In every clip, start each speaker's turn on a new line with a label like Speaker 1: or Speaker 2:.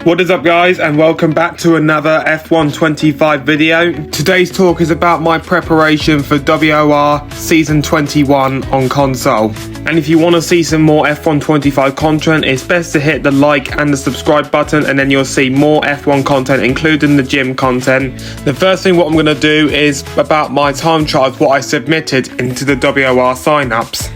Speaker 1: What is up guys, and welcome back to another F125 video. Today's talk is about my preparation for WOR Season 21 on console. And if you want to see some more F125 content, it's best to hit the like and the subscribe button, and then you'll see more F1 content, including the gym content. The first thing what I'm going to do is about my time trials, what I submitted into the WOR signups.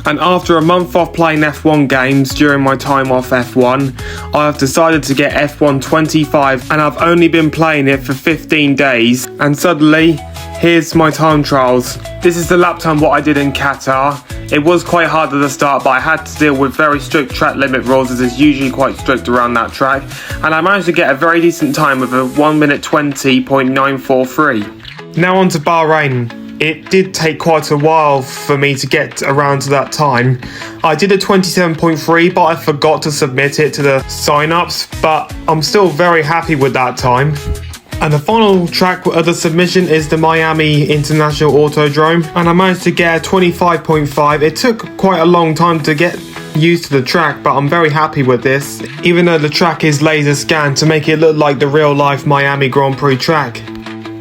Speaker 1: And after a month off playing F1 games during my time off F1, I have decided to get F1 25, and I've only been playing it for 15 days. And suddenly, here's my time trials. This is the lap time what I did in Qatar. It was quite hard at the start, but I had to deal with very strict track limit rules, as it's usually quite strict around that track. And I managed to get a very decent time of a 1 minute 20.943. Now on to Bahrain. It did take quite a while for me to get around to that time. I did a 27.3, but I forgot to submit it to the signups, but I'm still very happy with that time. And the final track of the submission is the Miami International Autodrome, and I managed to get a 25.5. It took quite a long time to get used to the track, but I'm very happy with this, even though the track is laser scanned to make it look like the real life Miami Grand Prix track.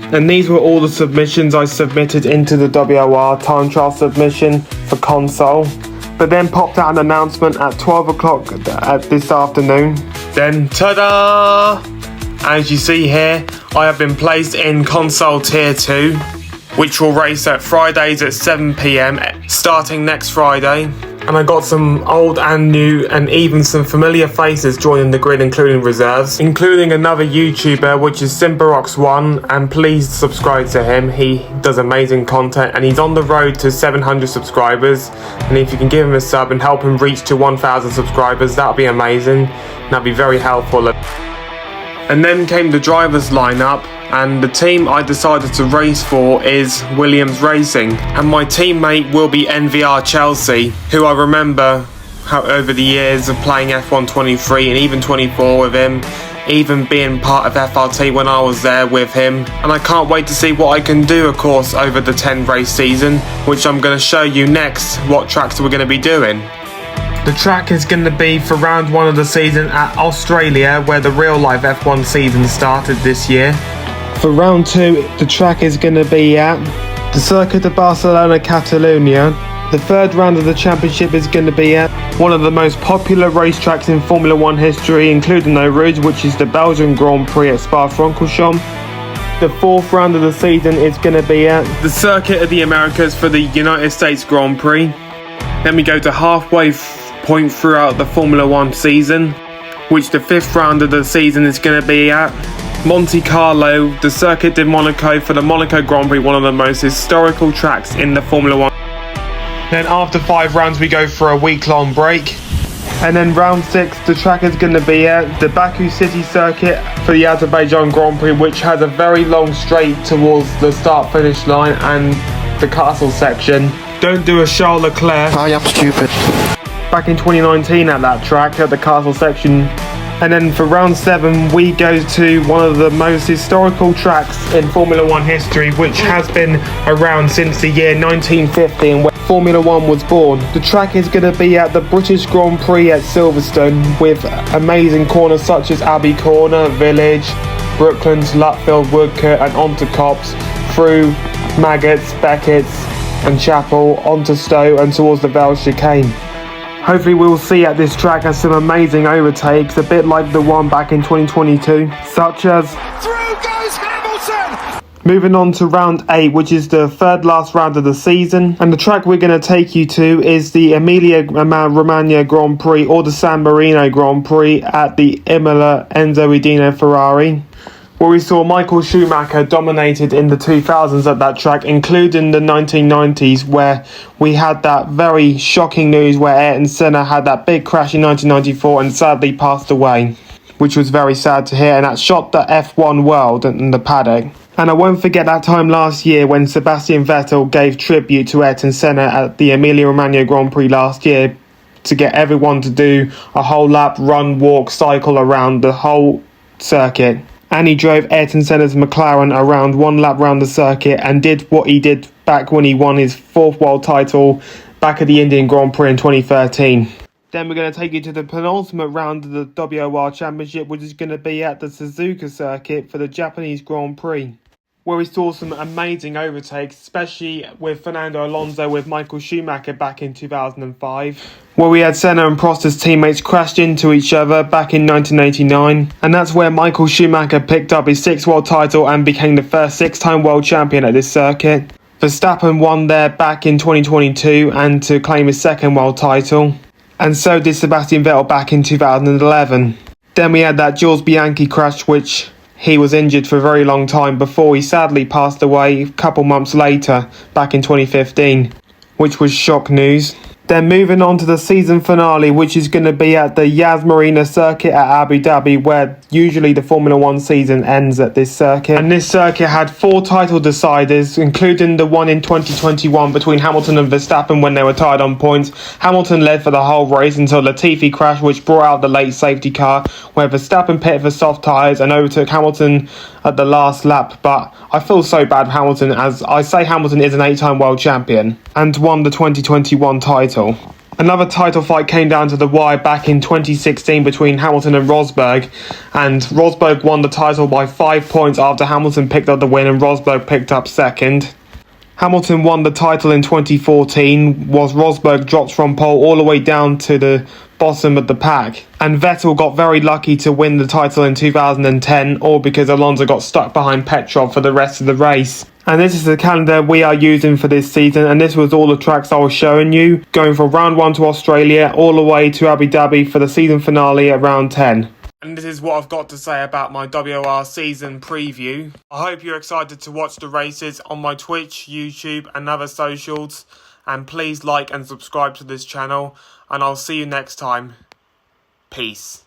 Speaker 1: And these were all the submissions I submitted into the WOR time trial submission for console. But then popped out an announcement at 12 o'clock this afternoon. Then ta-da! As you see here, I have been placed in console tier 2, which will race at Fridays at 7 PM starting next Friday. And I got some old and new and even some familiar faces joining the grid, including reserves, including another YouTuber, which is Simbarox1, and please subscribe to him. He does amazing content and he's on the road to 700 subscribers. And if you can give him a sub and help him reach to 1,000 subscribers, that would be amazing. That'd be very helpful. And then came the drivers lineup, and the team I decided to race for is Williams Racing, and my teammate will be NVR Chelsea, who I remember how over the years of playing F1 23 and even 24 with him, even being part of FRT when I was there with him. And I can't wait to see what I can do, of course, over the 10 race season, which I'm going to show you next what tracks we're going to be doing. The track is going to be for round 1 of the season at Australia, where the real life F1 season started this year. For round 2, the track is going to be at the Circuit of Barcelona, Catalunya. The third round of the championship is going to be at one of the most popular racetracks in Formula 1 history, including Eau Rouge, which is the Belgian Grand Prix at Spa-Francorchamps. The fourth round of the season is going to be at the Circuit of the Americas for the United States Grand Prix. Then we go to halfway point throughout the Formula 1 season, which the fifth round of the season is going to be at Monte Carlo, the Circuit de Monaco for the Monaco Grand Prix, one of the most historical tracks in the Formula 1. Then after 5 rounds we go for a week-long break. And then round 6, the track is going to be at the Baku City Circuit for the Azerbaijan Grand Prix, which has a very long straight towards the start-finish line and the castle section. Don't do a Charles Leclerc.
Speaker 2: I am stupid.
Speaker 1: Back in 2019 at that track, at the castle section. And then for round 7, we go to one of the most historical tracks in Formula 1 history, which has been around since the year 1915, when Formula 1 was born. The track is going to be at the British Grand Prix at Silverstone, with amazing corners such as Abbey Corner, Village, Brooklands, Lutfield, Woodcote, and onto Copse, through Maggots, Beckett's and Chapel, onto Stowe and towards the Vale chicane. Hopefully we'll see at this track some amazing overtakes, a bit like the one back in 2022, such as
Speaker 2: Through goes Hamilton!
Speaker 1: Moving on to round 8, which is the third last round of the season, and the track we're going to take you to is the Emilia-Romagna Grand Prix, or the San Marino Grand Prix at the Imola Enzo Edino Ferrari, where we saw Michael Schumacher dominated in the 2000s at that track, including the 1990s, where we had that very shocking news where Ayrton Senna had that big crash in 1994 and sadly passed away, which was very sad to hear, and that shocked the F1 world and the paddock. And I won't forget that time last year when Sebastian Vettel gave tribute to Ayrton Senna at the Emilia-Romagna Grand Prix last year to get everyone to do a whole lap, run, walk, cycle around the whole circuit. And he drove Ayrton Senna's McLaren around 1 lap around the circuit and did what he did back when he won his 4th world title back at the Indian Grand Prix in 2013. Then we're going to take you to the penultimate round of the WOR Championship, which is going to be at the Suzuka circuit for the Japanese Grand Prix, where we saw some amazing overtakes, especially with Fernando Alonso with Michael Schumacher back in 2005, where we had Senna and Prost's teammates crashed into each other back in 1989, and that's where Michael Schumacher picked up his 6th world title and became the first 6-time world champion at this circuit. Verstappen won there back in 2022 and to claim his 2nd world title, and so did Sebastian Vettel back in 2011. Then we had that Jules Bianchi crash, which he was injured for a very long time before he sadly passed away a couple months later, back in 2015, which was shock news. Then moving on to the season finale, which is going to be at the Yas Marina circuit at Abu Dhabi, where usually the Formula 1 season ends at this circuit. And this circuit had 4 title deciders, including the one in 2021 between Hamilton and Verstappen when they were tied on points. Hamilton led for the whole race until Latifi crashed, which brought out the late safety car, where Verstappen pitted for soft tyres and overtook Hamilton at the last lap. But I feel so bad for Hamilton, as I say Hamilton is an 8-time world champion and won the 2021 title. Another title fight came down to the wire back in 2016 between Hamilton and Rosberg, and Rosberg won the title by 5 points after Hamilton picked up the win and Rosberg picked up 2nd. Hamilton won the title in 2014, whilst Rosberg dropped from pole all the way down to the bottom of the pack, and Vettel got very lucky to win the title in 2010, all because Alonso got stuck behind Petrov for the rest of the race. And this is the calendar we are using for this season, and this was all the tracks I was showing you, going from round 1 to Australia all the way to Abu Dhabi for the season finale at round 10. And this is what I've got to say about my WOR season preview. I hope you're excited to watch the races on my Twitch, YouTube and other socials, and please like and subscribe to this channel, and I'll see you next time. Peace.